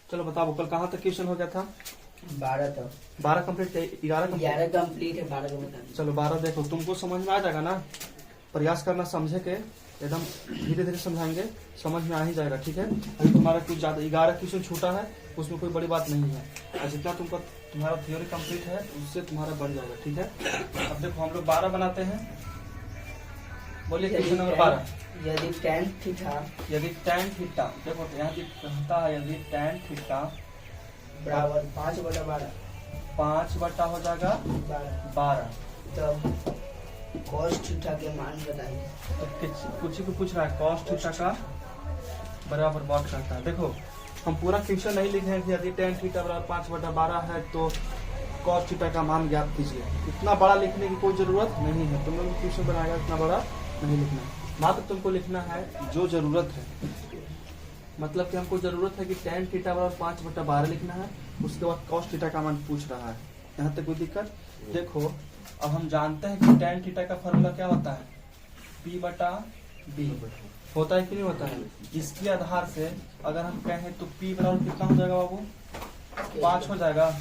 चलो बताओ कल कहाँ तक क्वेश्चन हो गया था? 12 तक। 12 कंप्लीट, 11 11 कंप्लीट है, 12 का बता। चलो 12 देखो, तुमको समझ में आ जाएगा ना। प्रयास करना समझे के, एकदम धीरे धीरे समझाएंगे, समझ में आ ही जाएगा। ठीक है, अभी तुम्हारा कुछ ज्यादा 11 क्वेश्चन छूटा है, उसमें कोई बड़ी बात नहीं है। और जितना तुम्हारा थ्योरी कंप्लीट है उससे तुम्हारा बढ़ जाएगा। ठीक है, अब देखो हम लोग 12 बनाते हैं। बोलिए क्वेश्चन नंबर 12। यदि tan थीटा यदि tan थीटा, देखो तो यहाँ कहता है यदि tan थीटा बराबर 5/12 5 हो जाएगा 12, तब cos थीटा के मान बताइए। तो कुछ ही को पूछ रहा है cos थीटा का बराबर व्हाट करता है। देखो हम पूरा क्वेश्चन नहीं लिखे हैं कि यदि tan थीटा बराबर 5/12 है तो cos थीटा का मान ज्ञात कीजिए। इतना बड़ा लिखने की कोई जरूरत नहीं है। तुम लोग क्वेश्चन बनाएगा इतना बड़ा नहीं लिखना, मात्र तुमको लिखना है जो जरूरत है। मतलब कि हमको जरूरत है कि tan थीटा बराबर 5/12 लिखना है, उसके बाद cos थीटा का मान पूछ रहा है। यहाँ तक कोई दिक्कत? देखो अब हम जानते हैं कि tan थीटा का फॉर्मूला क्या होता है, P/B होता है कि नहीं होता है। इसके आधार से अगर हम कहें तो P बराबर कितना हो जाएगा बाबू? 5 हो जाएगा।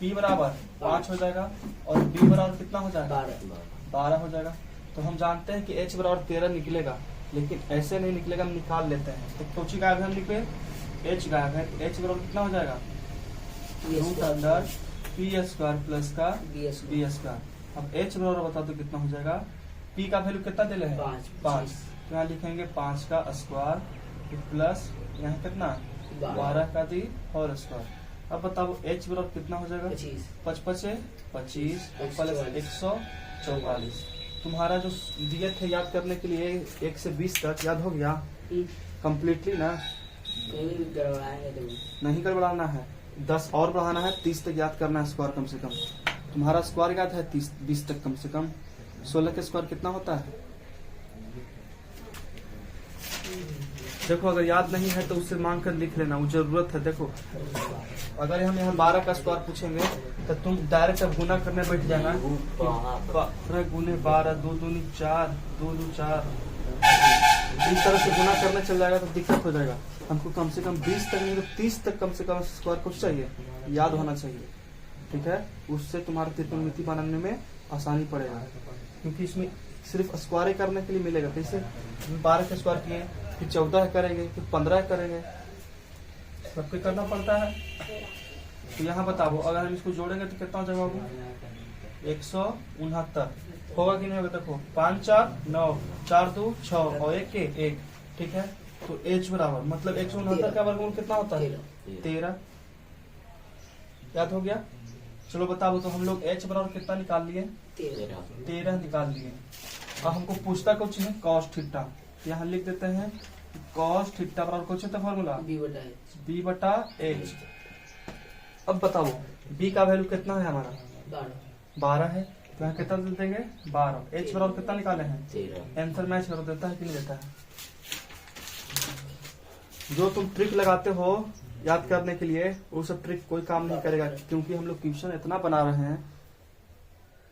P बराबर 5 हो जाएगा और B बराबर कितना हो जाएगा? 12 हो जाएगा। तो हम जानते हैं कि H बराबर 13 निकलेगा, लेकिन ऐसे नहीं निकलेगा, हम निकाल लेते हैं। तो कोची गायब है, हम लिखे H गायब है। H बराबर कितना हो जाएगा? √P² प्लस का B²। अब H बराबर बता दो कितना हो जाएगा? P का वैल्यू कितना दिले है? 5। तो यहाँ लिखेंगे 5 का स्क्वायर प्लस यहाँ कितना 12 का दी और स्क्वायर। अब बताओ H बराबर कितना हो जाएगा? 25 प्लस 144। तुम्हारा जो दिए थे याद करने के लिए 1 से 20 तक याद हो गया कम्प्लीटली ना? नहीं गड़बड़ाना है, 10 और बढ़ाना है, 30 तक याद करना है स्क्वायर कम से कम। तुम्हारा स्क्वायर याद है 20 तक कम से कम। 16 के स्क्वायर कितना होता है? देखो अगर याद नहीं है तो उससे मांग कर लिख लेना, वो जरूरत है। देखो अगर हम यहाँ 12 का स्क्वायर पूछेंगे तो तुम डायरेक्ट अब गुना करने बैठ जाना। गुने 12, 2 दूनी 4, 2 दूनी 4, इस तरह से गुना करने चल जाएगा तो दिक्कत हो जाएगा। हमको कम से कम 20 तक नहीं तो 30 तक कम से कम स्क्वायर कुछ चाहिए, याद होना चाहिए। ठीक है, उससे तुम्हारे त्रिकोणमिति बनाने में आसानी पड़ेगा, क्योंकि इसमें सिर्फ स्क्वायर करने के लिए मिलेगा। कैसे 12 के स्क्वायर किए, फिर 14 करेंगे, फिर 15 करेंगे, सबको करना पड़ता है। तो यहाँ बताओ अगर हम इसको जोड़ेंगे तो कितना हो जाएगा? 169 होगा कि नहीं होगा? देखो 5 4 9 4 2 6 और 1 के 1। ठीक है, तो H बराबर मतलब 169 का वर्गमूल कितना होता है? 13। याद हो गया? चलो बताओ तो हम लोग H बराबर कितना निकाल लिए? 13 निकाल लिए। अब हमको पूछता कुछ है cos थीटा, यहाँ लिख देते हैं cos थीटा बराबर कुछ होता है फॉर्मूला B/H। अब बताओ B का वैल्यू कितना है हमारा? 12 है, तो यहाँ कितना दे देंगे? 12। H बराबर कितना निकाले हैं? आंसर मैच कर देता है कि नहीं देता है? जो तुम ट्रिक लगाते हो याद करने के लिए, वो सब ट्रिक कोई काम नहीं करेगा, क्योंकि हम लोग क्वेश्चन इतना बना रहे हैं,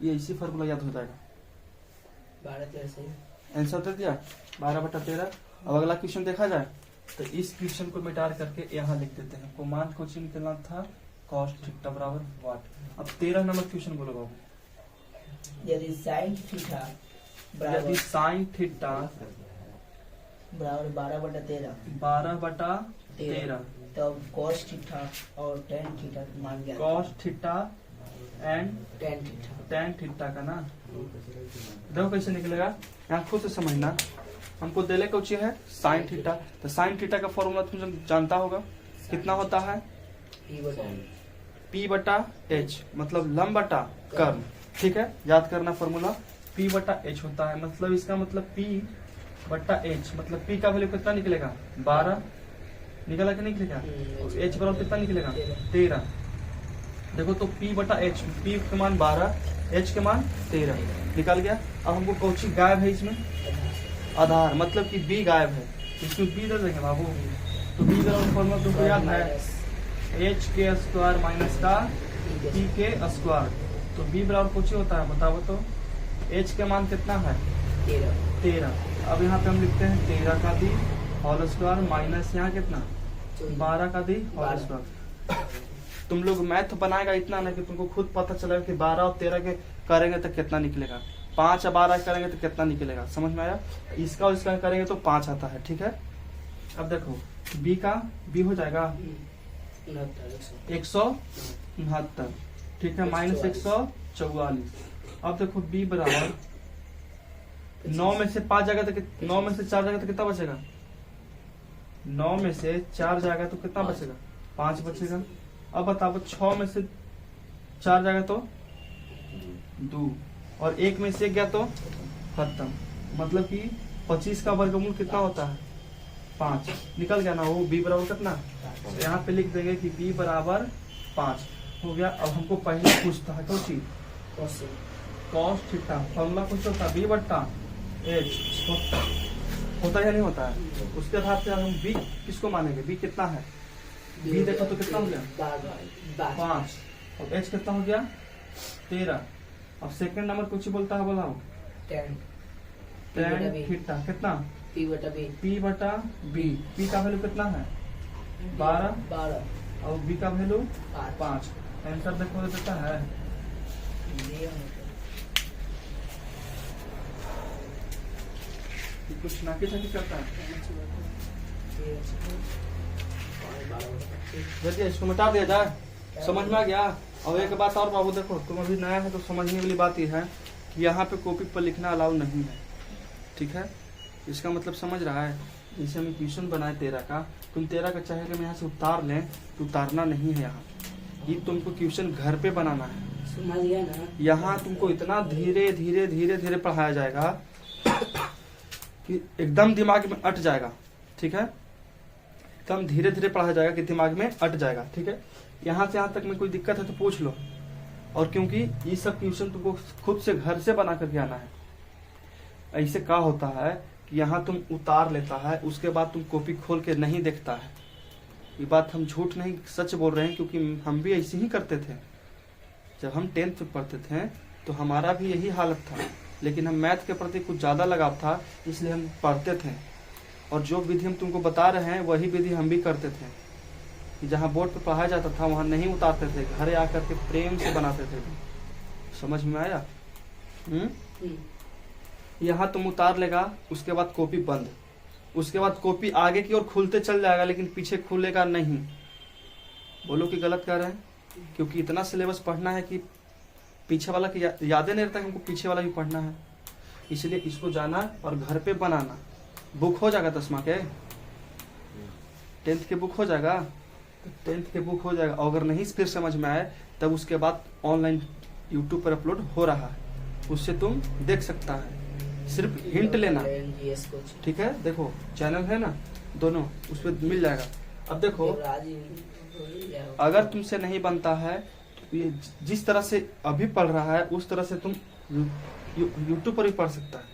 ये इसी फॉर्मूला याद हो जाएगा। 12 आंसर दे दिया 12/13। अब अगला क्वेश्चन देखा जाए तो इस क्वेश्चन को मिटा करके यहाँ लिख देते हैं। को मान कुछ निकलना था cos थीटा बराबर व्हाट। अब 13 नंबर क्वेश्चन बोलो बाबू। यदि sin थीटा बराबर 12/13 तब cos थीटा और tan थीटा का मान ज्ञात। cos theta and tan theta का ना, देखो कैसे निकलेगा, यहाँ खुद से समझना। हमको देले कुछ है sin थीटा, तो sin थीटा का फॉर्मूला तुम जानता होगा कितना होता है? P/H मतलब लंब बटा कर्म। ठीक है, याद करना फॉर्मूला P/H होता है। मतलब इसका मतलब P/H मतलब P का वैल्यू कितना निकलेगा? 12 निकला कि नहीं निकलेगा? H बराबर कितना निकलेगा? 13। देखो तो P/H, P के मान 12, H के मान 13 निकल गया। अब हमको कौची गायब है इसमें? आधार, मतलब कि B गायब है, इसमें B दे देंगे बाबू। तो B बराबर फॉर्मूला तुमको याद है H के स्क्वायर माइनस का P के स्क्वायर। तो B बराबर कुछ ही होता है, बताओ तो। H के मान कितना है? 13। अब यहाँ पे हम लिखते हैं 13 का B होल स्क्वायर माइनस यहाँ कितना 12 का दी और इस पर तुम लोग मैथ बनाएगा इतना ना कि तुमको खुद पता चलेगा कि 12 और 13 के करेंगे तो कितना निकलेगा, 5 और 12 करेंगे तो कितना निकलेगा, समझ में आया। इसका और इसका करेंगे तो 5 आता है, ठीक है। अब देखो बी का बी हो जाएगा 169, ठीक है, माइनस 144। अब देखो बी बराबर 9 में से 5 जाएगा तो 9 में से 4 जाएगा तो कितना बचेगा, 9 में से 4 जाएगा तो कितना बचेगा, 5 बचेगा। अब बताओ 6 में से 4 जाएगा तो 2 और 1 में से 1 गया तो खत्म। मतलब कि 25 का वर्गमूल कितना होता है, 5। निकल गया ना वो बी बराबर कितना, तो यहाँ पे लिख देंगे कि बी बराबर 5 हो गया। अब हमको पहले पूछता है कौन चीज, कॉस थीटा, फॉर्मूला कुछ होता है बी बट्टा एच, होता है या नहीं होता है। उसके आधार से हम बी किसको मानेंगे, बी कितना है, बी देखो तो कितना हो गया 5 और एच कितना हो गया 13। अब सेकंड नंबर कुछ बोलता है, बोला tan थीटा कितना p बटा बी, पी का वैल्यू कितना है 12 और बी का वैल्यू 5। आंसर देखो देता है कुछ नाकी झाकी करता है। देखिए इसको मिटा दिया जाए, समझ में आ गया। और एक बात और बाबू देखो, तुम अभी नया है तो समझने वाली बात यह है कि यहाँ पे कॉपी पर लिखना अलाउ नहीं है, ठीक है। इसका मतलब समझ रहा है, जैसे हम इक्वेशन बनाए 13 का, तुम 13 का चाहे हम यहाँ से उतार लें तो उतारना नहीं है यहाँ, ये तुमको क्वेश्चन घर पे बनाना है। समझ गया ना। यहाँ तुमको इतना धीरे धीरे धीरे धीरे पढ़ाया जाएगा कि एकदम दिमाग में अट जाएगा, ठीक है। एकदम धीरे धीरे पढ़ाया जाएगा कि दिमाग में अट जाएगा, ठीक है। यहाँ से यहाँ तक में कोई दिक्कत है तो पूछ लो। और क्योंकि ये सब क्वेश्चन तुमको खुद से घर से बना करके आना है। ऐसे क्या होता है कि यहाँ तुम उतार लेता है, उसके बाद तुम कॉपी खोल के नहीं देखता है। ये बात हम झूठ नहीं सच बोल रहे हैं, क्योंकि हम भी ऐसे ही करते थे। जब हम 10th में पढ़ते थे तो हमारा भी यही हालत था, लेकिन हम मैथ के प्रति कुछ ज़्यादा लगाव था, इसलिए हम पढ़ते थे। और जो विधि हम तुमको बता रहे हैं वही विधि हम भी करते थे कि जहाँ बोर्ड पर पढ़ाया जाता था वहाँ नहीं उतारते थे, घर आकर के प्रेम से बनाते थे। समझ में आया। यहाँ तुम उतार लेगा, उसके बाद कॉपी बंद, उसके बाद कॉपी आगे की ओर खुलते चल जाएगा लेकिन पीछे खुलेगा नहीं। बोलो कि गलत कर रहे हैं, क्योंकि इतना सिलेबस पढ़ना है कि पीछे वाला की यादें नहीं रहता, हमको पीछे वाला भी पढ़ना है। इसलिए इसको जाना और घर पे बनाना। बुक हो जाएगा 10वीं के, 10th के बुक हो जाएगा, तो 10th के बुक हो जाएगा। अगर नहीं फिर समझ में आए तब उसके बाद ऑनलाइन यूट्यूब पर अपलोड हो रहा है, उससे तुम देख सकता है। सिर्फ हिंट लेना, ठीक है। देखो चैनल है ना दोनों, उस पर मिल जाएगा। अब देखो अगर तुमसे नहीं बनता है तो ये जिस तरह से अभी पढ़ रहा है उस तरह से तुम यूट्यूब पर भी पढ़ सकता है,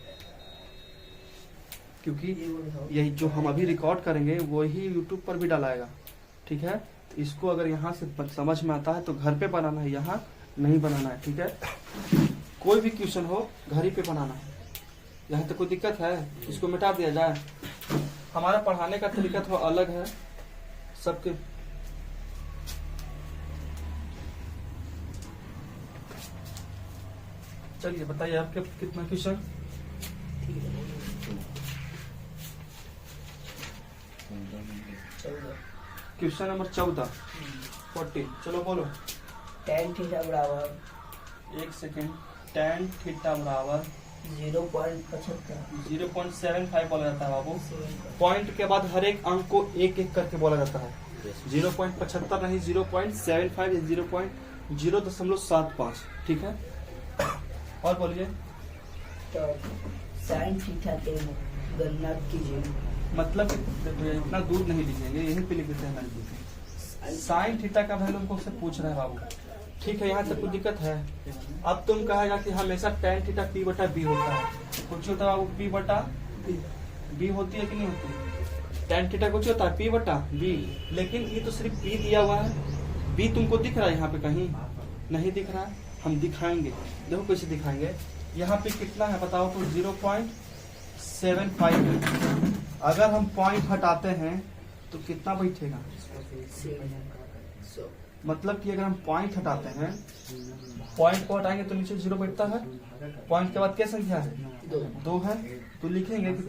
क्योंकि यही जो हम अभी रिकॉर्ड करेंगे वही यूट्यूब पर भी डालाएगा, ठीक है। तो इसको अगर यहाँ से समझ में आता है तो घर पे बनाना है, यहाँ नहीं बनाना है, ठीक है। कोई भी क्वेश्चन हो घर ही पे बनाना है। यहाँ तो कोई दिक्कत है, इसको मिटा दिया जाए। हमारा पढ़ाने का तरीका थोड़ा अलग है सबके। चलिए बताइए आपके कितना क्वेश्चन। Question number 14। चलो बोलो। tan थीटा बराबर, एक सेकेंड, tan थीटा बराबर 0.75 बोला जाता है बाबू। पॉइंट के बाद हर एक अंक को एक एक करके बोला जाता है। 0.75 नहीं, 0.75 या 0.075, ठीक है। और बोलिए। तो sin थीटा के गणना कीजिए। मतलब इतना दूर नहीं लिखेंगे, यहीं पे लिख देते हैं। साइन थीटा का वैल्यू हमको उससे पूछ रहा है बाबू, ठीक है। यहाँ तक कुछ दिक्कत है। अब तुम कहेगा कि हमेशा tan थीटा p बटा b होता है, कुछ होता है बाबू p बटा b होती है कि नहीं होती। tan थीटा कुछ होता है p बटा b, लेकिन ये तो सिर्फ p दिया हुआ है। b तुमको दिख रहा है यहाँ पे, कहीं नहीं दिख रहा है। हम दिखाएंगे, देखो कैसे दिखाएंगे। यहाँ पे कितना है बताओ तो 0.75 है। अगर हम पॉइंट हटाते हैं तो कितना बैठेगा? 100 मतलब कि अगर हम पॉइंट हटाते हैं, पॉइंट को हटाएंगे तो नीचे 0 बैठता है। पॉइंट के बाद क्या संख्या है? 2 है। तो लिखेंगे कि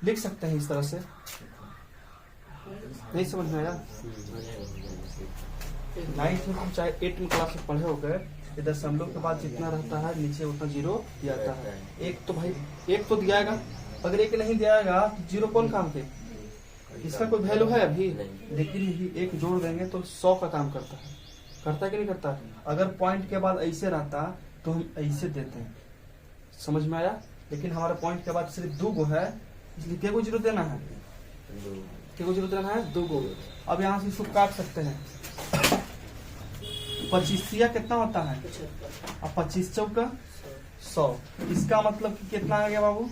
लिख सकते हैं इस तरह से। नहीं समझ में आया? 9th में चाहे 8th में क्लास में पढ़े हो गए, इधर दशमलव के बाद जितना रहता है नीचे उतना 0 दिया जाता है। एक तो भाई एक तो दिया जाएगा, अगर एक नहीं दिया जाएगा तो 0 कौन काम के? इसका कोई वैल्यू है अभी? लेकिन यही एक जोड़ देंगे तो 100 का काम करता है। करता कि नहीं करता? अगर पॉइंट के बाद ऐसे रहता तो हम ऐसे देते हैं। समझ में आया? लेकिन हमारे पॉइंट के बाद सिर्फ 2 गो है, इसलिए क्या को 0 देना है? क्या को 0 देना है? 2 गो। अब यहाँ से इसको काट सकते हैं। 25 कितना होता है? 75 अब 25 चौका 100। इसका मतलब कि कितना आ गया बाबू?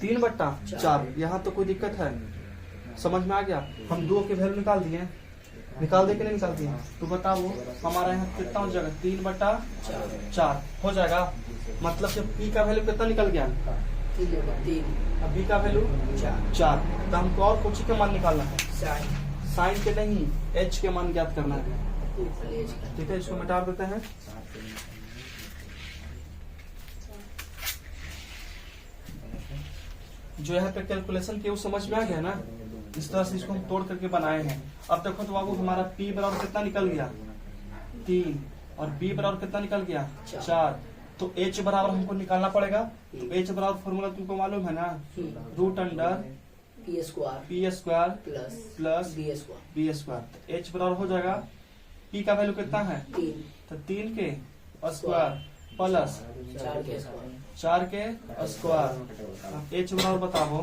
3/4। यहाँ तो कोई दिक्कत है? समझ में आ गया? हम 2 के वैल्यू निकाल दिए, निकाल दे के नहीं निकाल दिए? तो बताओ हमारा यहाँ कितना हो जाएगा? 3/4 हो जाएगा। मतलब जब पी का वैल्यू कितना निकल गया? 3 अब बी का वैल्यू 4। तो हमको और कुछ का मान निकालना है, साइन के नहीं, एच के मान ज्ञात करना है। ठीक है, इसको मिटा देते हैं। जो यहाँ पे कैलकुलेशन किया वो समझ में आ गया ना? इस तरह से इसको हम तोड़ करके बनाए हैं। अब देखो तो बाबू हमारा P बराबर कितना निकल गया? 3। और B बराबर कितना निकल गया? 4। तो H बराबर हमको निकालना पड़ेगा। तो H बराबर फॉर्मूला तुमको मालूम है ना? p square plus b square. तो H बराबर हो जाएगा, P का वैल्यू कितना है? 3 तो 3 के स्क्वायर प्लस 4 के स्क्वायर। H बराबर बताओ,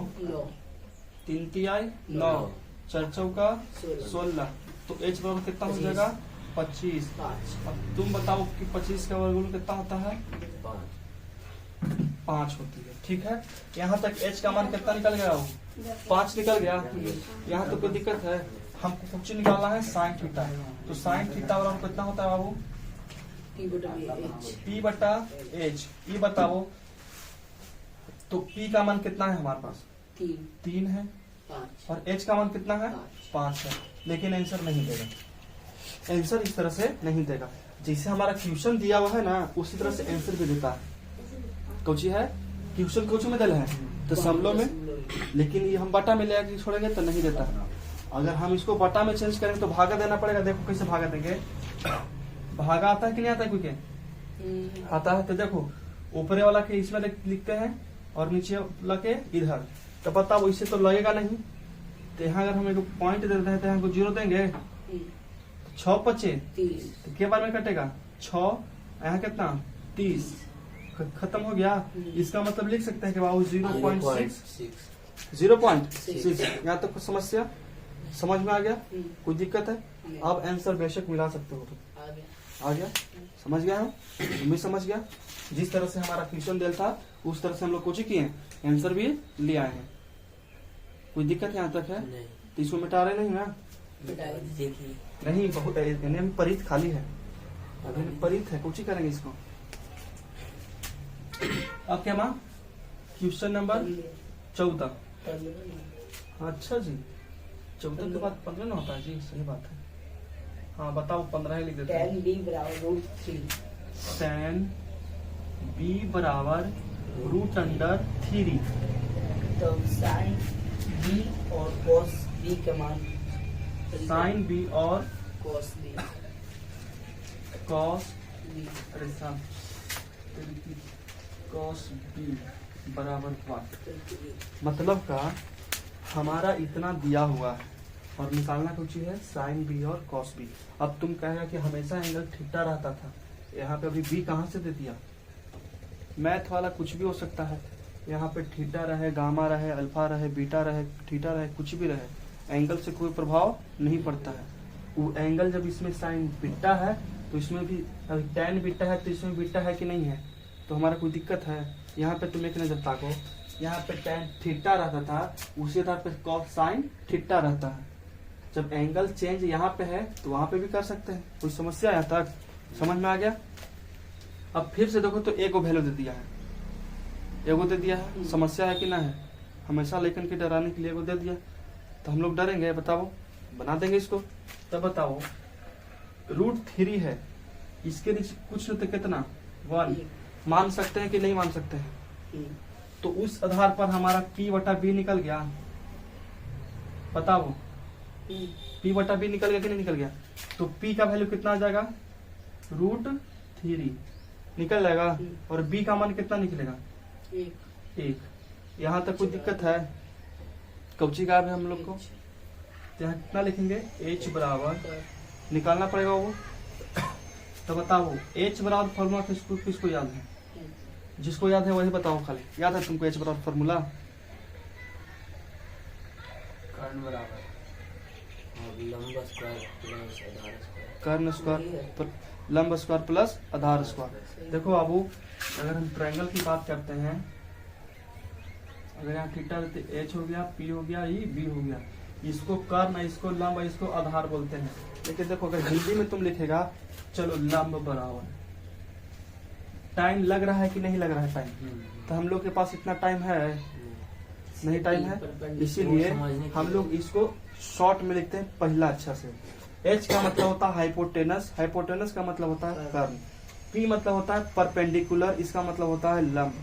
3 तिहाई 9, 4 चौका 16। तो H बराबर कितना हो जाएगा? 25। अब तुम बताओ कि 25 का वर्गमूल कितना होता है? 5 होती है। ठीक है, यहाँ तक H का मान कितना निकल गया? 5 निकल गया। यहाँ तो कोई दिक्कत है? हमको कुछ निकालना है साइन थीटा। तो साइन थीटा बराबर कितना होता है बाबू? P/H। ये बताओ तो P का मान कितना है हमारे पास? 3 है। 5 और H का मान कितना है? 5 है। लेकिन आंसर नहीं देगा। आंसर इस तरह से नहीं देगा। जैसे हमारा क्वेश्चन दिया हुआ है ना, उसी तरह से आंसर भी देता है। कौची है? क्वेश्चन कोच में दिया है दशमलव में, लेकिन ये हम बटा में ले छोड़ेंगे तो नहीं देता। अगर हम इसको बटा में चेंज करेंगे तो भागा देना पड़ेगा। देखो कैसे भागा देंगे। भागा आता है कि नहीं आता है? कोई के आता है? तो देखो ऊपरे वाला के इसमें लिखते हैं और नीचे वाला के इधर। तो बताओ इससे तो लगेगा नहीं। तो यहाँ अगर हम एक पॉइंट दे देते हैं तो यहाँ को 0 देंगे। 6 5 तो के बार में कटेगा? 6 यहाँ कितना? 30। खत्म हो गया। इसका मतलब लिख सकते हैं कि बाबू 0.6। यहाँ तक कुछ समस्या समझ में आ गया? कोई दिक्कत है? अब आंसर बेशक मिला सकते हो। तो आ गया? समझ गया है? तुम भी समझ गया? जिस तरह से हमारा क्वेश्चन दिया था उस तरह से हम लोग कोचिंग किए, आंसर भी ले आए हैं। कोई दिक्कत यहाँ तक है? तो इसको मिटा रहे नहीं ना? नहीं, बहुत है। परित खाली है, अभी परित है। कोचिंग करेंगे इसको। अब क्या माँ? Question number 14। अच्छा जी, 14 के बाद 15 ना होता है जी? सही बात है। हाँ बताओ, 15 ही लिख देते हैं। tan b बराबर √3। tan b बराबर √3। तो साइन b और cos b का मान साइन b और cos b cos अरे साहब cos b बराबर 1। मतलब का हमारा इतना दिया हुआ है और निकालना कुछ है साइन बी और कॉस बी। अब तुम कहेगा कि हमेशा एंगल थीटा रहता था, यहाँ पे अभी बी कहाँ से दे दिया? मैथ वाला कुछ भी हो सकता है। यहाँ पे थीटा रहे, गामा रहे, अल्फा रहे, बीटा रहे, थीटा रहे, कुछ भी रहे, एंगल से कोई प्रभाव नहीं पड़ता है। वो एंगल जब इसमें साइन बीटा है तो इसमें भी, अभी टेन बीटा है तो इसमें बीटा है कि नहीं है? तो हमारा कोई दिक्कत है? यहाँ पे तुम एक नजर ताको, यहाँ पे टेन थीटा रहता था, उसी आधार पे कॉस साइन थीटा रहता है। जब एंगल चेंज यहाँ पे है तो वहां पे भी कर सकते हैं। कोई समस्या यहाँ तक समझ में आ गया? अब फिर से देखो तो ए को वैल्यू दे दिया है, एगो दे दिया है। समस्या है कि ना है? हमेशा लेकिन के डराने के लिए वो दे दिया, तो हम लोग डरेंगे? बताओ, बना देंगे इसको। तब बताओ √3 है, इसके नीचे कुछ नहीं तो कितना 1 मान सकते हैं कि नहीं मान सकते हैं? तो उस आधार पर हमारा P/B निकल गया। बताओ P/B निकल गया कि नहीं निकल गया? तो P का वैल्यू कितना आ जाएगा? √3 निकल जाएगा। और B का मान कितना निकलेगा? 1। यहाँ तक कोई दिक्कत है? कौची का है हम लोग को? तो यहाँ कितना लिखेंगे? H बराबर निकालना पड़ेगा वो। तो बताओ H बराबर फॉर्मूला किसको याद है? जिसको याद है वही बताओ। खाली याद है तुमको H बराबर फॉर्मूला? कर्ण बराबर लंब स्क्वायर प्लस आधार स्क्वायर। कर्ण स्क्वायर लंब स्क्वायर प्लस आधार स्क्वायर। देखो बाबू, अगर हम ट्रायंगल की बात करते हैं, अगर यहाँ थीटा H हो गया, P हो गया, E B हो गया, इसको कर्ण, इसको लंब, इसको आधार बोलते हैं। लेकिन देखो अगर हिंदी में तुम लिखेगा, चलो लंब बराबर, टाइम लग रहा है कि नहीं लग रहा है टाइम? तो हम लोग के पास इतना टाइम है नहीं? टाइम है, इसीलिए हम लोग इसको शॉर्ट में लिखते हैं पहला अच्छा से। H का मतलब होता है हाइपोटेनस, हाइपोटेनस का मतलब होता है कर्ण, P मतलब होता है परपेंडिकुलर, इसका मतलब होता है लंब,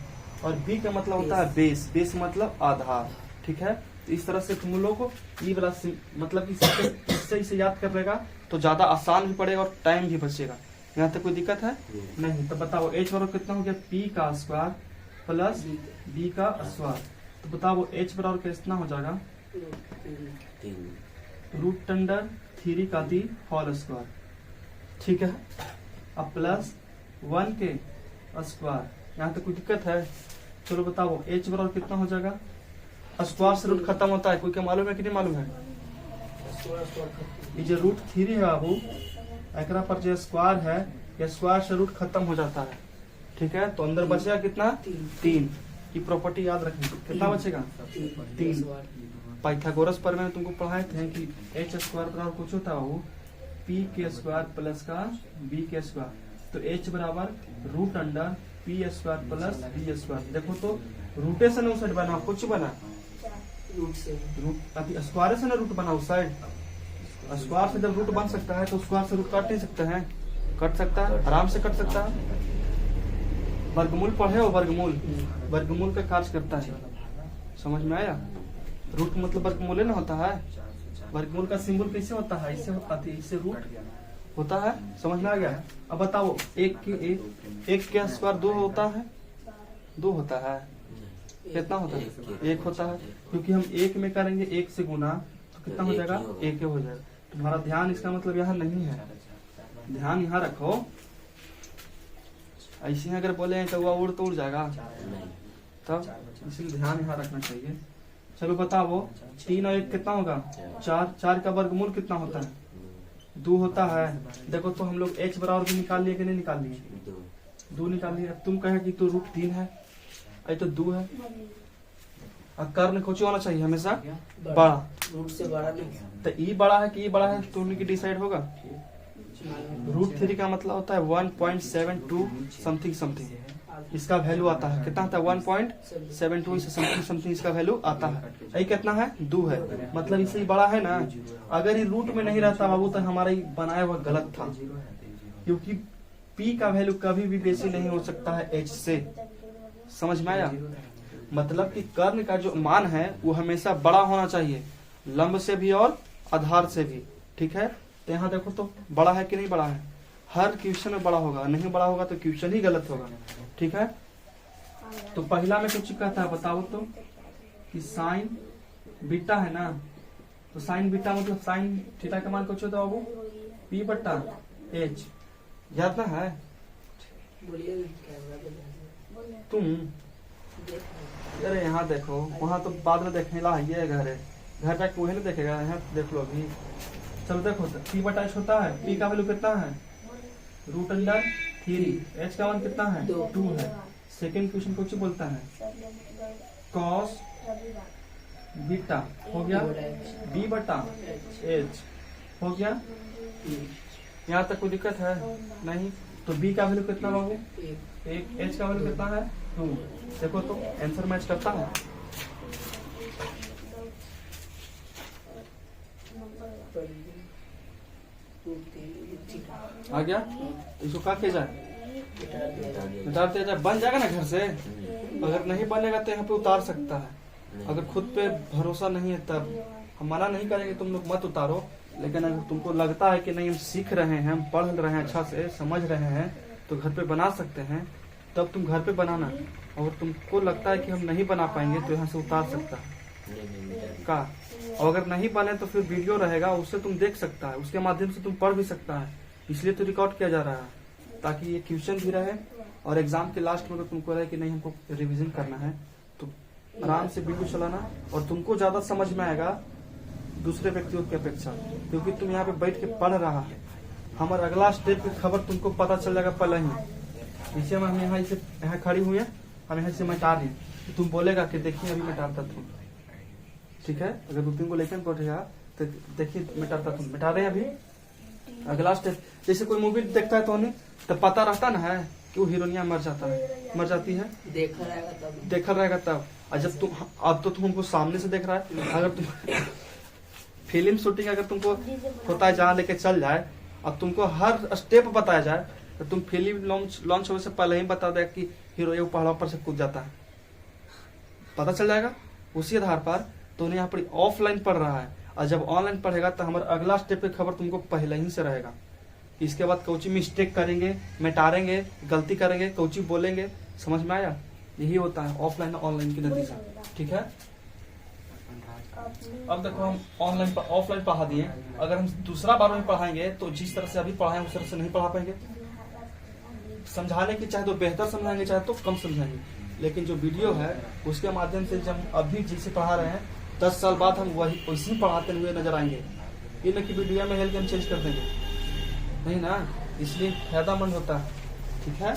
और B का मतलब होता है बेस, बेस मतलब आधार। ठीक है, तो इस तरह से तुम लोग को ये वाला मतलब इससे इसे याद कर लेगा तो ज्यादा आसान भी पड़ेगा और टाइम भी बचेगा। यहाँ तक कोई दिक्कत है? नहीं। तो बताओ H बराबर कितना हो गया? P का स्क्वायर प्लस B का स्क्वायर। तो बताओ H बराबर कितना हो जाएगा? √3 का दी होल स्क्वायर। ठीक है, अब प्लस 1 के स्क्वायर। यहाँ तक कोई दिक्कत है? चलो बताओ H बराबर कितना हो जाएगा? स्क्वायर से रूट खत्म होता है, कोई क्या मालूम है कि नहीं मालूम है? ये जो √3 है बाबू, एकरा पर जो स्क्वायर है, ये स्क्वायर से रूट खत्म हो जाता है। ठीक है, तो अंदर बचेगा कितना? 3 की प्रॉपर्टी याद रखनी। कितना बचेगा? 3। पाइथागोरस पर मैंने तुमको पढ़ाए थे कि H स्क्वायर बराबर कुछ होता है वो P के स्क्वायर प्लस का B के स्क्वायर। तो H बराबर √P square plus B square. देखो तो रूटे से ना उस साइड बना, कुछ बना रूट से, रूट अभी स्क्वायर से ना रूट बना उस साइड। स्क्वायर से जब रूट बन सकता है तो स्क्वायर से रूट काट नहीं सकते हैं? कट सकता है, आराम से कट सकता है। वर्गमूल पढ़े हो? वर्गमूल, वर्गमूल का कार्य करता है, समझ में आया? रूट मतलब वर्गमूल ना होता है। वर्गमूल का सिंबल कैसे होता है? इससे होता है, इससे रूट होता है। समझ में आ गया? अब बताओ एक के स्क्वायर 2 होता है? 2 होता है। कितना होता है? 1 होता है, क्योंकि हम 1 में करेंगे 1 से गुना, तो कितना हो जाएगा? 1 हो जाएगा। तुम्हारा ध्यान इसका मतलब यहाँ नहीं है, ध्यान यहाँ रखो। ऐसे अगर बोले तो वह उड़ तो उड़ जाएगा, तब इसलिए ध्यान यहाँ रखना चाहिए। चलो बताओ 3 और 1 कितना होगा? 4। 4 का वर्गमूल कितना होता है? 2 होता है। देखो तो हम लोग H बराबर भी निकाल लिए कि नहीं निकाल लिए? 2 निकाल लिए। अब तुम कहे कि तो √3 है, अरे तो 2 है। अब कर्ण कुछ होना चाहिए हमेशा बड़ा, रूट से बड़ा नहीं। तो E बड़ा है कि E बड़ा है तो उनकी डिसाइड होगा। √3 का मतलब होता है 1.72 समथिंग समथिंग, इसका वैल्यू आता है। कितना आता है? 1.72 से समथिंग समथिंग इसका वैल्यू आता है। ये कितना है? 2 है, मतलब इससे बड़ा है ना। अगर ये रूट में नहीं रहता बाबू तो हमारा ये बनाया हुआ गलत था, क्योंकि P का वैल्यू कभी भी बेसी नहीं हो सकता है H से। समझ में आया? मतलब कि कर्ण का जो मान है वो हमेशा बड़ा होना चाहिए, लंब से भी और आधार से भी। ठीक है, तो यहाँ देखो तो बड़ा है कि नहीं बड़ा है? हर क्वेश्चन में बड़ा होगा, नहीं बड़ा होगा तो क्वेश्चन ही गलत होगा। ठीक है, तो पहला में कुछ कहता है बताओ तो कि साइन बीटा है ना, तो साइन बीटा मतलब साइन थीटा का मान कुछ होता है बाबू? P/H। याद ना है? तुम अरे यहाँ देखो, वहाँ तो बाद में देखने ला ये घर है, घर जाके वही नहीं देखेगा, यहाँ देख लो अभी। चलो देखो P/H होता है। P का वैल्यू कितना है? √3। H का मान कितना है? 2 है। सेकेंड क्वेश्चन कुछ बोलता है cos बीटा हो गया B/H हो गया। यहाँ तक कोई दिक्कत है? नहीं। तो B का वैल्यू कितना बाबू? 1। H का वैल्यू कितना है? 2। देखो तो आंसर मैच करता है। आ गया, इसको क्या किया जाए, मिटा दिया जाए, बन जाएगा ना घर से। अगर नहीं बनेगा तो यहाँ पे उतार सकता है। अगर खुद पे भरोसा नहीं है तब हम मना नहीं करेंगे तुम लोग मत उतारो, लेकिन अगर तुमको लगता है कि नहीं हम सीख रहे हैं, हम पढ़ रहे हैं, अच्छा से समझ रहे हैं, तो घर पे बना सकते हैं, तब तुम घर पे बनाना। अगर तुमको लगता है कि हम नहीं बना पाएंगे तो यहाँ से उतार सकता है का। और अगर नहीं बने तो फिर वीडियो रहेगा, उससे तुम देख सकता है, उसके माध्यम से तुम पढ़ भी सकता है। इसलिए तो रिकॉर्ड किया जा रहा है, ताकि ये ट्यूशन भी रहे और एग्जाम के लास्ट में अगर तुमको रहे कि नहीं हमको रिवीजन करना है तो आराम से वीडियो चलाना, और तुमको ज्यादा समझ में आएगा दूसरे व्यक्तियों की अपेक्षा, क्योंकि तुम यहाँ पे बैठ के पढ़ रहा है। हमारा अगला स्टेप की खबर तुमको पता चल जाएगा पहले ही। पीछे में हम यहाँ खड़ी हुई है, हम यहाँ से मिटा रहे हैं, तो तुम बोलेगा कि देखिए अभी मिटाता तुम, ठीक है। अगर 2-3 को लेकर पढ़ेगा तो देखिए मिटाता तुम, मिटा रहे हैं अभी। अगला स्टेप, जैसे कोई मूवी देखता है तो नहीं तो पता रहता ना है कि वो हीरोइनिया मर जाती है, देखा रहेगा तब। और जब तुम अब तो तुम हमको सामने से देख रहा है, अगर तुम फिल्म शूटिंग अगर तुमको होता है जहाँ लेके चल जाए, अब तुमको हर स्टेप बताया जाए, तो तुम फिल्म लॉन्च होने से पहले ही बता दे कि हीरो ये पहाड़ों पर से कूद जाता है, पता चल जाएगा उसी आधार पर। तो उन्हें यहाँ पर ऑफलाइन पढ़ रहा है, और जब ऑनलाइन पढ़ेगा तो हमारा अगला स्टेप की खबर तुमको पहले ही से रहेगा। इसके बाद कोची मिस्टेक करेंगे, मिटारेंगे, गलती करेंगे, कोची बोलेंगे, समझ में आया। यही होता है ऑफलाइन और ऑनलाइन की नतीजा, ठीक है। अब देखो हम ऑनलाइन ऑफलाइन पढ़ा दिए, अगर हम दूसरा बार में पढ़ाएंगे तो जिस तरह से अभी पढ़ाएं उस तरह से नहीं पढ़ा पाएंगे। समझाने की चाहे तो बेहतर समझाएंगे, चाहे तो कम समझाएंगे, लेकिन जो वीडियो है उसके माध्यम से जब अभी जिसे पढ़ा रहे हैं 10 साल बाद हम वही वैसे ही पढ़ाते हुए नजर आएंगे। ये न कि वीडियो में हेल्थ हम चेंज कर देंगे, नहीं ना, इसलिए फायदामंद होता है, ठीक है।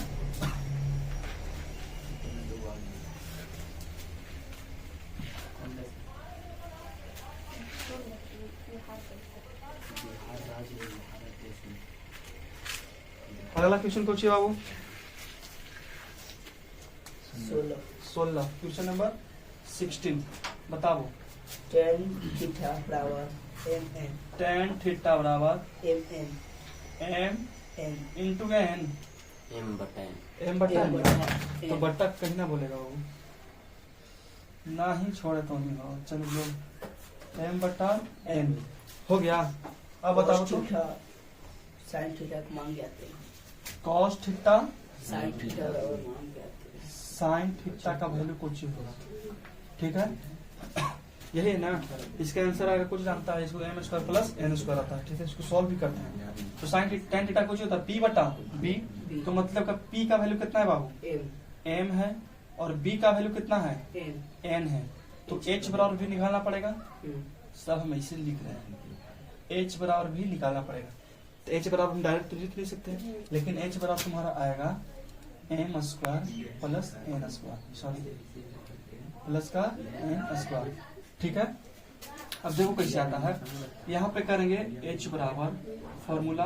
अगला क्वेश्चन पूछिए बाबू। 16 क्वेश्चन नंबर 16 बताओ। tan theta बराबर mn tan थीटा बराबर mn m n into n, m बटा m बटा m n। बटा तो n। बट्टा कहीं ना बोलेगा वो, ना ही छोड़े तो नहीं हो। चलो लोग m बटा n हो गया। अब बताओ तो साइन थीटा को मान जाते हैं, cos थीटा साइन थीटा बराबर मान जाते हैं। साइन थीटा का वैल्यू कुछ ही होगा, ठीक है। यही है ना, इसका आंसर अगर कुछ जानता है इसको m square plus n square आता है, ठीक है। इसको सॉल्व भी करते हैं तो साइन टेन थीटा कुछ होता है पी बटा बी, तो मतलब का पी का वैल्यू कितना है बाबू, एम है, और बी का वैल्यू कितना है, एन है। तो एच बराबर भी निकालना पड़ेगा, सब हम ऐसे लिख रहे हैं, एच बराबर भी निकालना पड़ेगा। तो एच बराबर हम डायरेक्ट लिख नहीं सकते, लेकिन एच बराबर तुम्हारा आएगा m square plus n square, sorry plus का एन स्क्वायर, ठीक है। अब देखो कैसे आता है, यहाँ पे करेंगे एच बराबर फॉर्मूला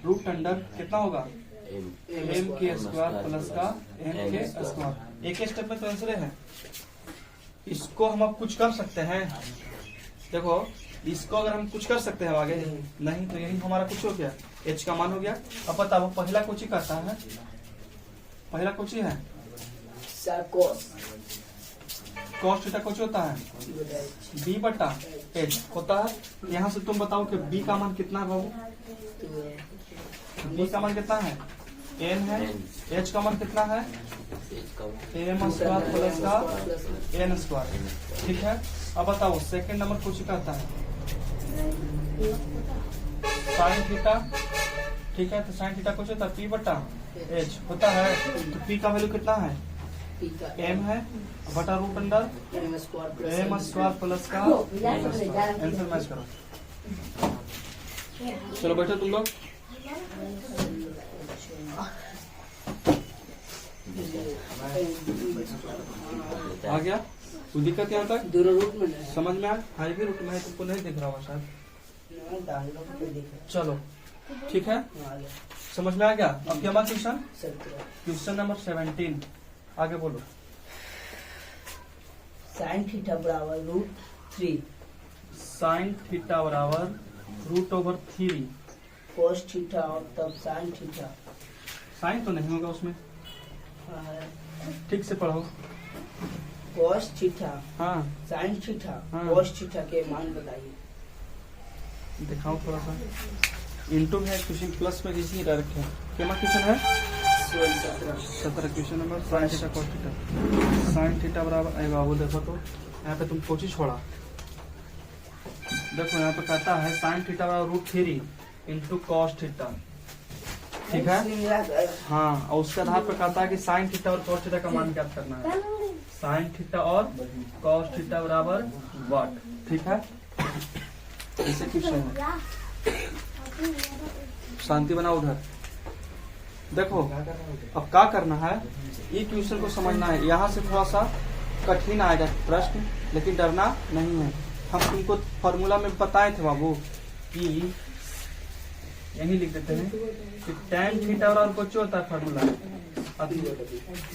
रूट अंडर कितना होगा एम के स्क्वायर प्लस का एन के स्क्वायर। एक स्टेप में तो आंसर है, इसको हम अब कुछ कर सकते हैं। देखो इसको अगर हम कुछ कर सकते हैं आगे, नहीं तो यही हमारा कुछ हो गया, एच का मान हो गया। अब बताओ पहला कुछ ही करता है, पहला कुछ ही है कॉस थीटा कुछ होता है बी बटा एच होता है। यहाँ से तुम बताओ कि बी का मान कितना है बाबू, बी का मान कितना है एन है, एच का मान कितना है एम स्क्वायर प्लस का एन स्क्वायर, ठीक है। अब बताओ सेकंड नंबर कुछ कहता है साइन थीटा, ठीक है। तो साइन थीटा कुछ होता है पी बटा एच होता है, तो पी का वैल्यू कितना है एम है बटा root under m square plus का आंसर मैच करो। चलो बैठो तुम लोग। आ गया कोई दिक्कत यहाँ तक, दोनों रूट में समझ में आया। हाईवे रूट में है, तुमको नहीं दिख रहा होगा शायद। चलो ठीक है, समझ में आ गया। अब क्या हमारा क्वेश्चन नंबर 17 आगे बोलो। साइन थीटा बराबर रूट 3, साइन थीटा बराबर √3 cos थीटा और तब sin थीटा। साइन तो नहीं होगा उसमें, ठीक से पढ़ो। cos थीटा हाँ sin थीटा हाँ। cos थीटा के मान बताइए। दिखाओ थोड़ा सा। इंटू में है क्वेश्चन, प्लस में इसी रखे क्या क्वेश्चन है 17 question number sine theta cos theta. Sine theta बराबर अरे बाबू देखो तो यहाँ पे तुम कोची छोड़ा, देखो यहाँ पे कहता है साइन थीटा बराबर √3 इंटू कॉस थीटा, ठीक है। हाँ और उसके आधार पर कहता है कि साइन थीटा और कॉस थीटा का मान ज्ञात करना है। साइन थीटा और कॉस थीटा बराबर वाट, ठीक है। ऐसे क्वेश्चन है, शांति बनाओ उधर। देखो अब क्या करना है, ये क्वेश्चन को समझना है। यहाँ से थोड़ा सा कठिन आएगा प्रश्न, लेकिन डरना नहीं है। हम तुमको फॉर्मूला में बताए थे बाबू कि यही लिख देते हैं कि tan थीटा और कुछ होता है फॉर्मूला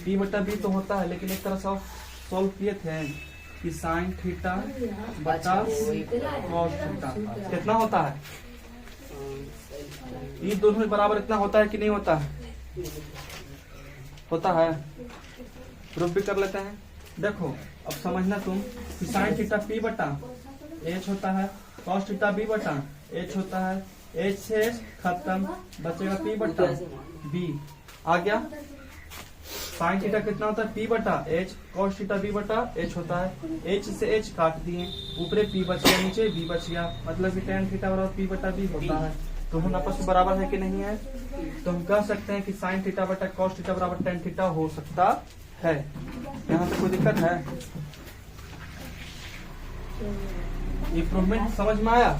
P/B तो होता है, लेकिन एक तरह से सॉल्व किए थे कि साइन थीटा बटा कॉस थीटा कितना होता है, ये दोनों में बराबर इतना होता है कि नहीं होता है, होता है। प्रूफ भी कर लेते हैं। देखो अब समझना तुम कि साइन थीटा P/H होता है, कॉस थीटा B/H होता है, H से खत्म बचेगा P/B आ गया। साइन थीटा कितना होता है P/H, कॉस थीटा B/H होता है। H से H काट दिए, ऊपरे P बच गया, नीचे B बच गया, मतलब कि tan थीटा बराबर P/B होता है। तो हम आपस में बराबर है कि नहीं है, तो हम कह सकते हैं कि साइन थीटा बटा कॉस थीटा बराबर tan थीटा हो सकता है। यहाँ पे कोई दिक्कत है? इम्प्रूवमेंट समझ में आया?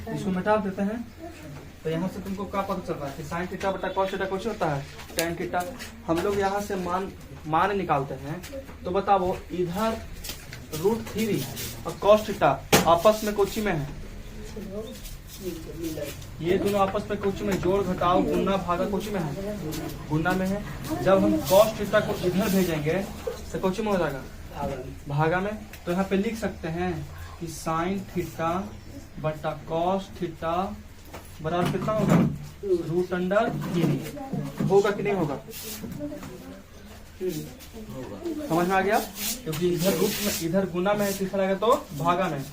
इसको मिटा देते हैं। तो यहाँ से तुमको क्या पता चल रहा है कि साइन थीटा बटा कॉस थीटा कुछ होता है tan थीटा। हम लोग यहाँ से मान निकालते हैं। तो बताओ इधर √3 और कॉस थीटा आपस में कोची में है, ये दोनों आपस में कुछ में जोड़ घटाओ गुना भागा कुछ में है, गुना में है। जब हम कॉस थीटा को इधर भेजेंगे तो कुछ में हो जाएगा भागा में। तो यहाँ पे लिख सकते हैं कि साइन थीटा बटा कॉस थीटा बराबर कितना होगा √3 होगा कि नहीं होगा, समझ में आ गया। क्योंकि इधर रूट में इधर गुना में है, तीसरा आएगा तो भागा में।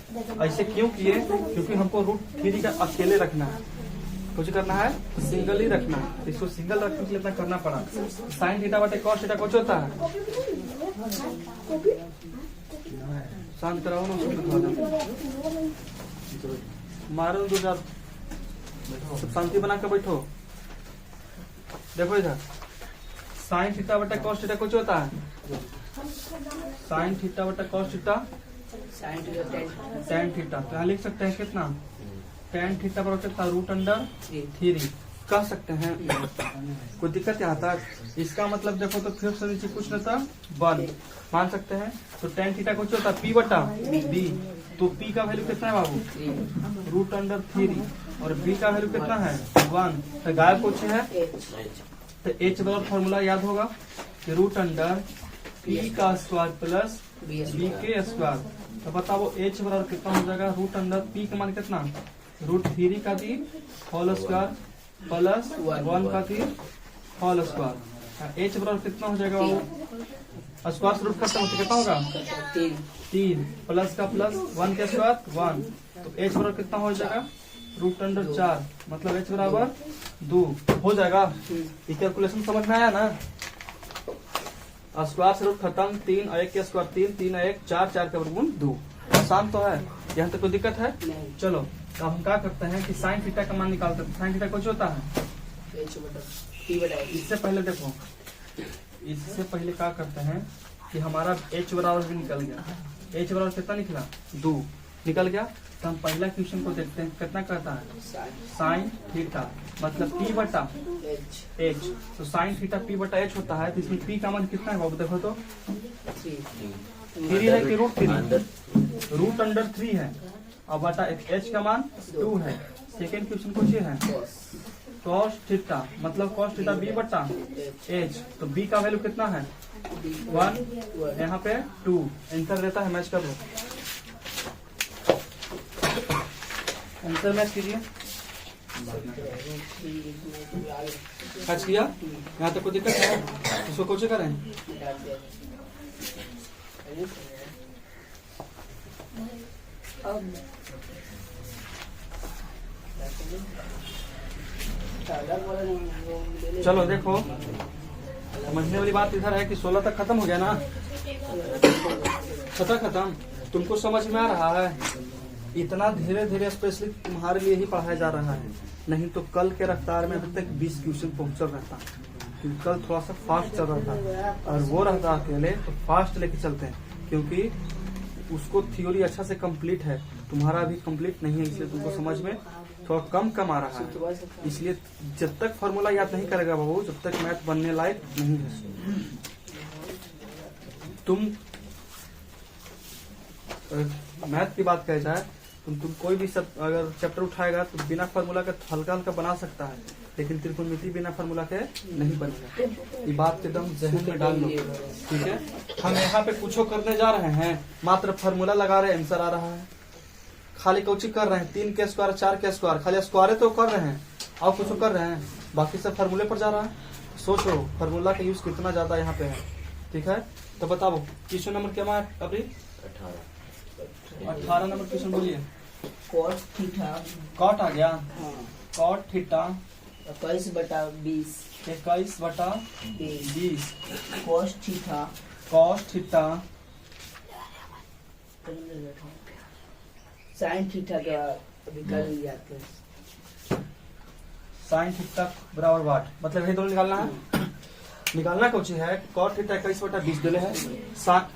ऐसे क्यों किए, क्योंकि हमको √3 का अकेले रखना है, कुछ करना है सिंगल ही रखना है। इसको सिंगल रखने के लिए इतना करना पड़ा। साइन थीटा बटे कॉस थीटा कुछ होता है, शांत कराओ ना, मारो 2000 सब शांति बना कर बैठो। देखो इधर साइन थीटा बटा कॉस थीटा कुछ होता है, साइन थीटा बटा कॉस थीटा tan थीटा। तो यहाँ लिख सकते हैं कितना tan थीटा बराबर कितना √3 कह सकते हैं। कोई दिक्कत यहाँ तक? इसका मतलब देखो तो फिर से नीचे कुछ नहीं था 1 मान सकते हैं। तो tan थीटा कुछ होता है P/B। तो P का वैल्यू कितना है बाबू √3 और B का वैल्यू कितना है 1। तो गायब कुछ है तो H बराबर फॉर्मूला याद होगा कि √P का स्क्वायर प्लस B के स्क्वायर। तो बताओ H बराबर कितना हो जाएगा √P का मान कितना √3 का दी होल स्क्वायर प्लस 1 का दी होल स्क्वायर। H बराबर कितना हो जाएगा बाबू, स्क्वायर से रूट खत्म होते कितना होगा 3 प्लस का प्लस 1 के स्क्वायर 1। तो H बराबर कितना हो जाएगा √4, मतलब H बराबर 2 हो जाएगा। ये कैलकुलेशन समझ में आया ना। स्क्वायर से रूट खत्म 3 और 1 के स्क्वायर 3 और 1 4 4 का वर्गमूल 2। आसान तो है, यहाँ तक कोई दिक्कत है? चलो तो हम क्या करते हैं कि साइन थीटा का मान निकालते हैं। साइन थीटा कुछ होता है इससे पहले देखो, इससे पहले क्या करते हैं कि हमारा H बराबर भी निकल गया। H बराबर कितना निकला 2 निकल गया। तो हम पहला क्वेश्चन को देखते हैं कितना कहता है साइन थीटा मतलब P/H। तो साइन थीटा P/H होता है। तो इसमें P का मान कितना है बाबू देखो तो 3 है कि √3 है और बटा H का मान 2 है। सेकेंड क्वेश्चन कुछ है कॉस थीटा मतलब कॉस थीटा B/H। तो B का वैल्यू कितना है 1, यहाँ पे 2 एंटर देता है, मैच कर लो। आंसर मैच कीजिए। मैच किया? यहाँ तक कोई दिक्कत है? इसको कोच करें। चलो देखो, समझने वाली बात इधर है कि 16 तक खत्म हो गया ना। खत्म। तुमको समझ में आ रहा है? इतना धीरे धीरे स्पेशली तुम्हारे लिए ही पढ़ाया जा रहा है, नहीं तो कल के रफ्तार में अभी तक 20 क्वेश्चन पहुंचल रहता। क्योंकि कल थोड़ा सा फास्ट चल रहा था और वो रहता अकेले तो फास्ट लेके चलते हैं, क्योंकि उसको थ्योरी अच्छा से कंप्लीट है, तुम्हारा अभी कंप्लीट नहीं है, इसलिए तुमको समझ में थोड़ा कम आ रहा है। इसलिए जब तक फॉर्मूला याद नहीं करेगा बाबू, जब तक मैथ बनने लायक नहीं है। तुम मैथ की बात कह जाए, तुम कोई भी सब अगर चैप्टर उठाएगा तो बिना फार्मूला का हल्का हल्का बना सकता है, लेकिन त्रिकोणमिति बिना फार्मूला के नहीं बनेगा। ये बात एकदम जहन में डाल लो, ठीक है। हम यहाँ पे कुछ करने जा रहे हैं, मात्र फार्मूला लगा रहे हैं, आंसर आ रहा है। खाली कोचिंग कर रहे हैं, 3 के स्क्वायर 4 के स्क्वायर, खाली स्क्वायर तो कर रहे हैं और कुछ कर रहे हैं, बाकी सब फार्मूले पर जा रहा है। सोचो फार्मूला का यूज कितना ज्यादा यहाँ पे है, ठीक है। तो बताओ क्वेश्चन नंबर क्या है अभी? 18 नंबर क्वेश्चन बोलिए। cos थीटा कॉट आ गया, cot theta 21/20 21/20 cos theta cos theta sin theta का अभी कर लिया था। साइन थीटा बराबर वाट, मतलब ये दोनों निकालना है। निकालना कुछ है, कॉट थीटा 21/20 दिले है,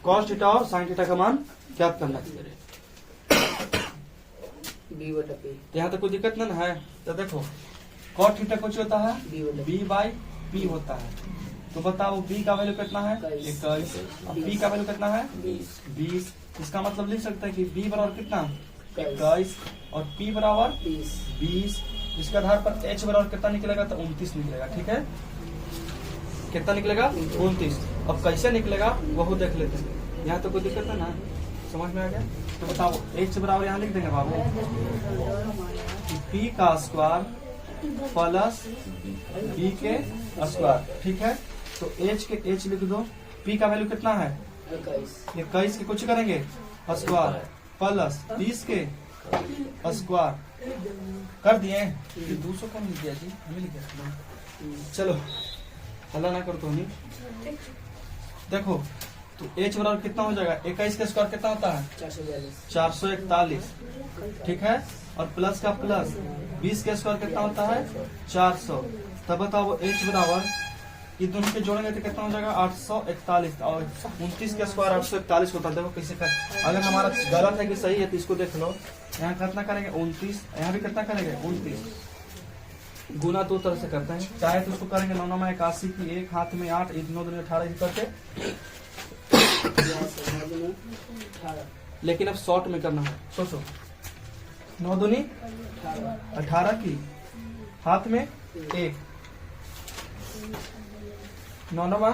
कॉस थीटा और साइन थीटा का मान क्या करना है। b/p यहाँ तक कोई दिक्कत नहीं है। तो देखो कॉट थीटा कुछ होता है b/p होता है, तो बताओ b का वैल्यू कितना है? 21। अब p का वैल्यू कितना है? 20। इसका मतलब लिख सकते हैं कि b बराबर कितना? 21 और p बराबर 20। इसके आधार पर h बराबर कितना निकलेगा? तो 29 निकलेगा, ठीक है। कितना निकलेगा? 29। अब कैसे निकलेगा वो देख लेते हैं। यहाँ तो कोई दिक्कत है ना, समझ में आ गया? तो बताओ h बराबर यहाँ लिख देंगे बाबू, p का स्क्वायर प्लस b के स्क्वायर, ठीक है। तो h के h लिख दो, p का वैल्यू कितना है? 21 के कुछ करेंगे स्क्वायर प्लस 20 के स्क्वायर कर दिए। 200 कम लिख दिया जी, हमें लिख दिया। चलो हल्ला ना करो तो नहीं। देखो तो h बराबर कितना हो जाएगा? 21 का स्क्वायर कितना होता है? 441, ठीक है। और प्लस का प्लस 20 का स्क्वायर कितना होता है? 400। तब बताओ h बराबर, ये दोनों के जोड़ेंगे तो कितना हो जाएगा? 841 और 29 का स्क्वायर 841 होता है। देखो कैसे कर, अगर हमारा गलत है कि सही है तो इसको देख लो। यहाँ कितना करेंगे? 29, यहाँ भी कितना करेंगे? 29। गुना दो तरह से करते हैं, चाहे तो उसको करेंगे 9 9 81 की, एक हाथ में 8, 9 2 18 करके, लेकिन अब शॉर्ट में करना है। सोचो 9 दूनी 18 की, हाथ में 1, 9 9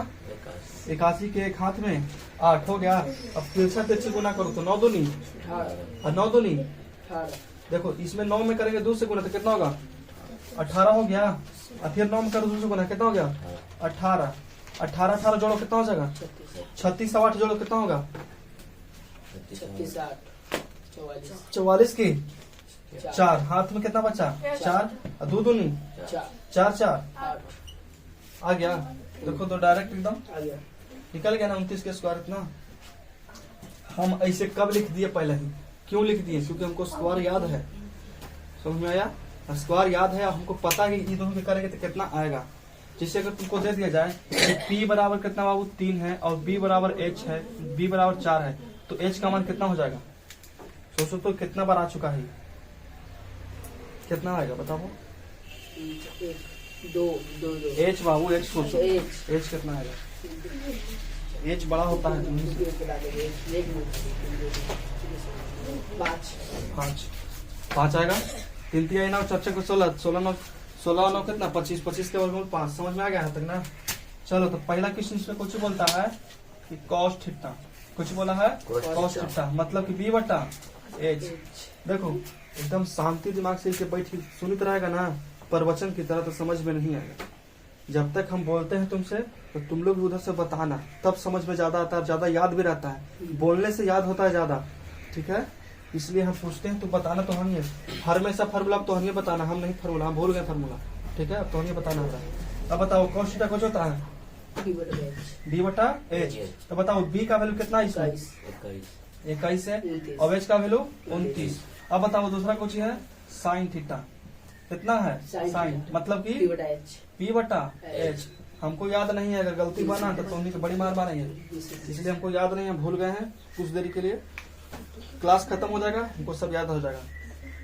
81 के, एक हाथ में 8 हो गया। अब तिरछा से गुना करो तो 9 दूनी और 9 दूनी, देखो इसमें 9 में करेंगे 2 से गुना तो कितना होगा? 18 हो गया। और फिर 9 में करो 2 से गुना, कितना हो गया? 18। 18 जोड़ो कितना हो जाएगा? 36 8 जोड़ो कितना होगा? 44 की 4, हाथ में कितना बचा? 4 और 2 दूनी 4 4 आ गया। देखो तो डायरेक्ट एकदम निकल गया ना 29 के स्क्वायर इतना। हम ऐसे कब लिख दिए? पहले ही। क्यों लिख दिए? क्योंकि हमको स्क्वायर याद है। समझ में आया? स्क्वायर याद है, हमको पता है कि ये दोनों के करेंगे तो कितना आएगा। जिससे अगर तुमको दे दिया जाए p बराबर कितना बाबू? 3 है और b बराबर h है, b बराबर 4 है, तो h का मान कितना हो जाएगा? सोचो तो कितना बार आ चुका है, कितना आएगा बताओ? 2 h बाबू, h सोचो h कितना आएगा? h बड़ा होता है 5 आएगा। 3 3 9 4 को 16 16 9 कितना? 25 25 के वर्गमूल 5। समझ में आ गया है तक ना? चलो तो पहला क्वेश्चन इसमें कुछ बोलता है कि कॉस थीटा, कुछ बोला है कॉस थीटा, मतलब कि b/h। देखो एकदम शांति दिमाग से इसे बैठ के सुनित रहेगा ना प्रवचन की तरह, तो समझ में नहीं आएगा। जब तक हम बोलते हैं तुमसे तो तुम लोग भी उधर से बताना, तब समझ में ज्यादा आता है, ज्यादा याद भी रहता है। बोलने से याद होता है ज्यादा, ठीक है। इसलिए हम पूछते हैं, तो बताना तो हम ही है। हमेशा फार्मूला तो हम ही बताना, हम नहीं फार्मूला, हम भूल गए फार्मूला, ठीक है। तो हम ही बताना होता है। अब बताओ cos थीटा कुछ होता है b बटा h। तो बताओ b का वैल्यू कितना है इसमें? 21 है। और h का वैल्यू 29। अब बताओ दूसरा कुछ है sin थीटा कितना है? sin मतलब कि p बटा h। हमको याद नहीं है, अगर गलती बना तो उन्हीं को बड़ी मार मारेंगे, इसलिए हमको याद नहीं है, भूल गए हैं कुछ देरी के लिए। क्लास खत्म हो जाएगा, हमको सब याद हो जाएगा।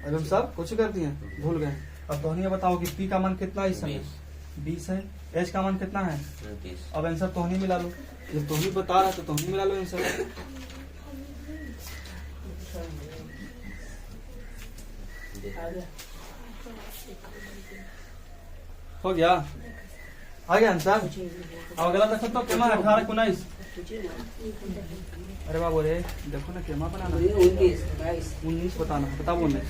अभी हम सब कुछ कर दिए, भूल गए। अब तो नहीं बताओ कि p का मान कितना है इस समय? 20 है। h का मान कितना है? 29। अब आंसर तो नहीं मिला लो, जब तो ही बता रहा तो नहीं मिला लो आंसर। हो गया, आ गया आंसर। अब अगला देखो तो केमा 18 19। अरे बाबू रे देखो ना केमा बनाना 19 बताना, बताओ 19।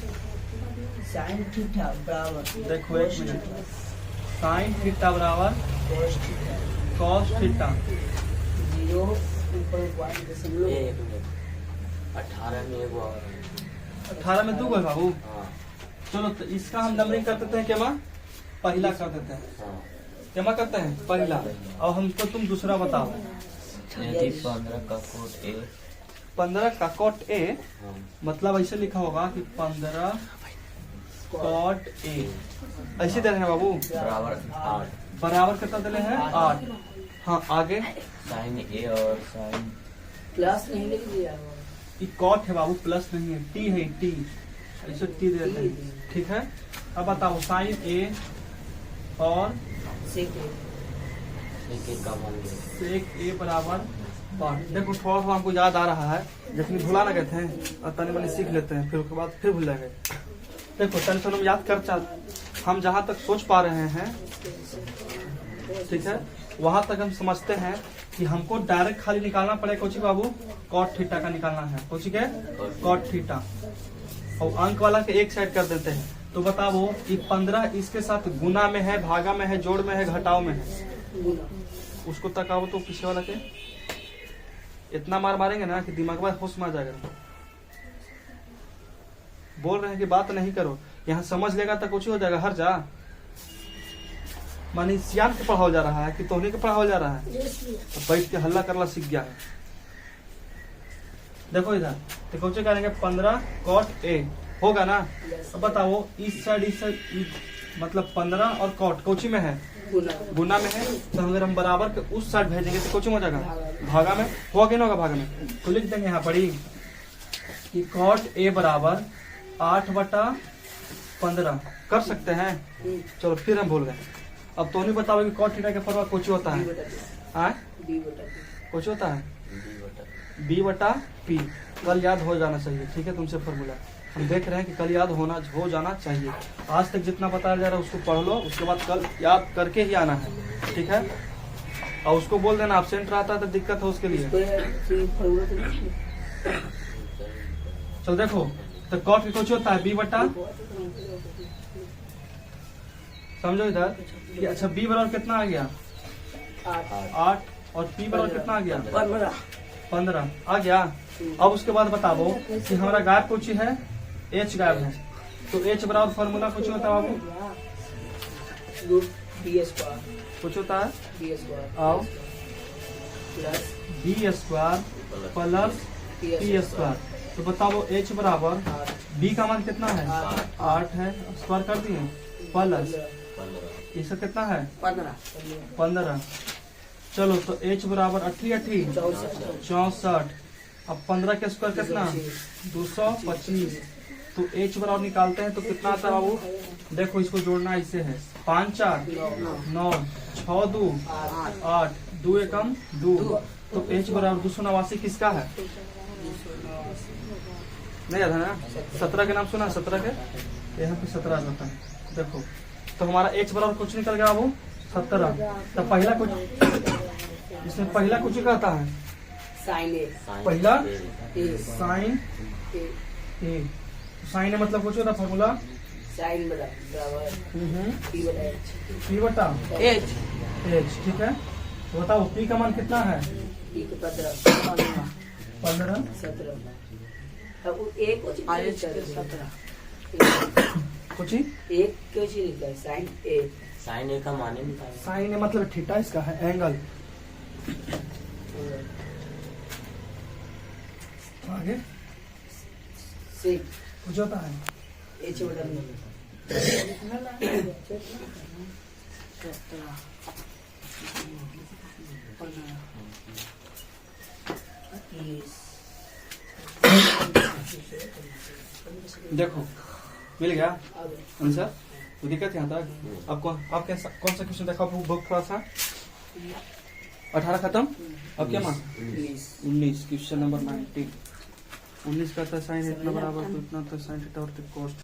साइन थीटा बराबर, देखो एक मिनट, साइन थीटा बराबर कॉस थीटा 18 में 2 है बाबू। चलो तो इसका हम नंबरिंग कर देते हैं केमा, पहला कर देते हैं। केमा करते हैं पहला। और हमको तुम दूसरा बताओ। 15 का कोट ए मतलब ऐसे लिखा होगा कि 15 कोट ए, ऐसे दे रहे हैं बाबू, बराबर कितना दे रहे हैं? 8। हाँ आगे साइन ए और साइन प्लस नहीं लिख दिया, ये कॉट है बाबू, प्लस नहीं है, टी है, टी ऐसे टी दे देते हैं, ठीक है। अब बताओ साइन ए और सेक ए बराबर 5। देखो थोड़ा सा हमको याद आ रहा है, जितनी भुला ना गए थे और तनी मनी सीख लेते हैं, फिर उसके बाद फिर भूल जाएंगे। देखो टेंशन हम याद कर चल, हम जहाँ तक सोच पा रहे हैं, ठीक है, वहां तक हम समझते हैं कि हमको डायरेक्ट खाली निकालना पड़ेगा कोची बाबू, कॉट थीटा का निकालना है, कोची के कॉट थीटा, और अंक वाला के एक साइड कर देते हैं। तो बताओ कि 15 इसके साथ गुना में है, भागा में है, जोड़ में है, घटाव में है, उसको तकाओ तो पीछे वाला के इतना मार मारेंगे ना कि दिमाग में होश में आ जाएगा। बोल रहे हैं कि बात नहीं करो, यहाँ समझ लेगा तो कुछ हो जाएगा, हर जा मानी सियान के पढ़ाओ जा रहा है कि तोहनी के पढ़ाओ जा रहा है, तो बैठ के हल्ला करना सीख गया है। देखो इधर तो कौन करेंगे 15 कॉट ए होगा ना। अब बताओ इस साइड मतलब 15 और कॉट कोची में है, गुना में है, तो अगर हम बराबर के उस साइड भेजेंगे तो कोची में हो जाएगा, भागा में होगा कि नहीं होगा, भागा में। तो लिख देंगे यहाँ पढ़ी कि कॉट ए बराबर 8/15 कर सकते हैं। चलो फिर हम बोल गए। अब तो नहीं बताओ कि कॉट थीटा का फॉर्मूला कुछ होता है, कुछ होता है b बटा p। कल याद हो जाना चाहिए, ठीक है, तुमसे फॉर्मूला हम देख रहे हैं कि कल याद हो जाना चाहिए। आज तक जितना बताया जा रहा है उसको पढ़ लो, उसके बाद कल याद करके ही आना है, ठीक है। और उसको बोल देना एब्सेंट रहता है तो दिक्कत है उसके लिए। चल देखो तो कॉट कुछ होता है b बटा, समझो इधर कि अच्छा b बराबर कितना आ गया 8 और p बराबर कितना आ गया 15 आ गया। अब उसके बाद बताओ कि हमारा गायब कुछ है, h गायब है, तो h बराबर फॉर्मूला कुछ होता है बाबू, कुछ होता है आओ b square plus p square. तो बताओ h बराबर b का मान कितना है 8 है, स्क्वायर कर दिए, प्लस ये सब कितना है 15। चलो तो h बराबर 8 64। अब 15 के स्क्वायर कितना 225। तो h बराबर निकालते हैं तो कितना आता है बाबू, देखो इसको जोड़ना ऐसे है, 5 4 9 6 2 8 2 एकम 2। तो h बराबर 289 किसका है, नहीं याद है ना, 17 के नाम सुना, 17 के यहाँ पे 17 आता है। देखो तो हमारा h बराबर कुछ निकल गया बाबू 17। तो पहला कुछ, इसमें पहला कुछ कहता है पहला साइन ए, साइन है मतलब कुछ होता फॉर्मूला साइन बराबर पी बटा एच। पी बटा एच एच, ठीक है। तो बताओ पी का मान कितना है? पी को 15 15 17। अब वो एक को एच के 17 कुछ ही एक क्यों चीज लिखा है साइन ए। साइन ए का मान ही निकालना। साइन है मतलब थीटा इसका है एंगल। आगे सेक कुछ होता है एच बटा में देखो मिल गया अब आंसर। तो दिक्कत यहाँ तक। अब कौन सा क्वेश्चन देखा बुक थोड़ा सा। 18 खत्म। अब क्या मान 19 क्वेश्चन नंबर 19 का था साइन इतना बराबर तो इतना था साइन थीटा और कॉस्ट